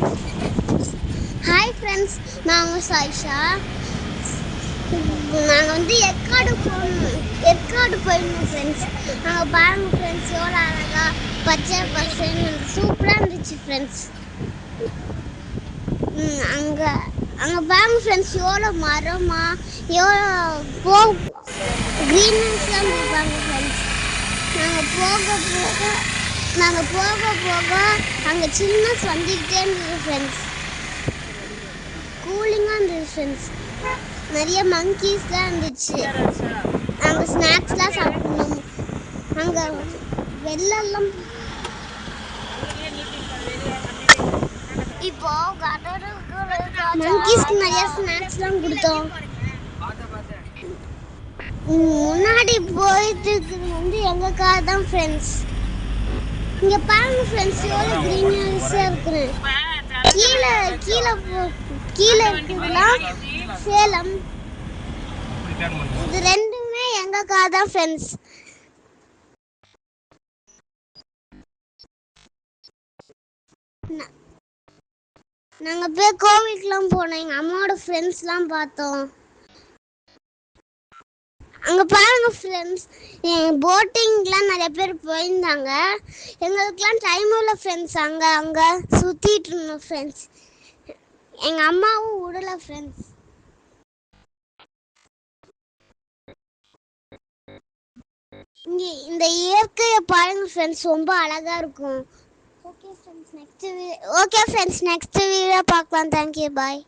Hi friends, நான் உங்கள் சாயிஷா. நாங்கள் வந்து ஏற்காடு போயிருந்தோம் ஃப்ரெண்ட்ஸ். நாங்கள் பாருங்கள் ஃப்ரெண்ட்ஸ், எவ்வளோ அழகாக பச்சை பசேன்னு சூப்பராக இருந்துச்சு ஃப்ரெண்ட்ஸ். அங்கே பாருங்கள் ஃப்ரெண்ட்ஸ், எவ்வளோ மரமா எவ்வளோ க்ரீனஸ்லாம் இருப்பாங்க ஃப்ரெண்ட்ஸ். நாங்கள் போக அங்கே சில்னஸ் வந்துக்கிட்டே இருந்தது ஃப்ரெண்ட்ஸ். கூலிங்காக இருந்தது ஃப்ரெண்ட்ஸ். நிறைய மங்கீஸ்லாம் இருந்துச்சு. அங்கே ஸ்நாக்ஸ்லாம் சாப்பிடணும். அங்கே வெள்ளெல்லாம் இப்போ மங்கீஸ்க்கு நிறைய ஸ்நாக்ஸ்லாம் கொடுத்தோம். முன்னாடி போயிட்டு வந்து எங்கள் கார் தான் ஃப்ரெண்ட்ஸ். இங்கே பாருங்க ஃப்ரெண்ட்ஸ், எவ்வளோ க்ரீனரிஸாக இருக்குது. கீழே இருக்குதுலாம் சேலம். இது ரெண்டுமே எங்கள் கார் தான் ஃப்ரெண்ட்ஸ். நாங்கள் போய் கோவிலுக்குலாம் போனோம். எங்கள் அம்மாவோட ஃப்ரெண்ட்ஸ்லாம் பார்த்தோம். அங்கே பாருங்க ஃப்ரெண்ட்ஸ், போட்டிங்லாம் நிறைய பேர் போயிருந்தாங்க. எங்களுக்கெலாம் டைம் இல்லை ஃப்ரெண்ட்ஸ். அங்கே சுற்றிட்டு இருந்தோம் ஃப்ரெண்ட்ஸ். எங்கள் அம்மாவும் விடலை ஃப்ரெண்ட்ஸ். இங்கே இந்த இயற்கையை பாருங்க ஃப்ரெண்ட்ஸ், ரொம்ப அழகாக இருக்கும். ஓகே ஃப்ரெண்ட்ஸ், நெக்ஸ்ட் வீடியோ பார்க்கலாம். தேங்க்யூ, பாய்.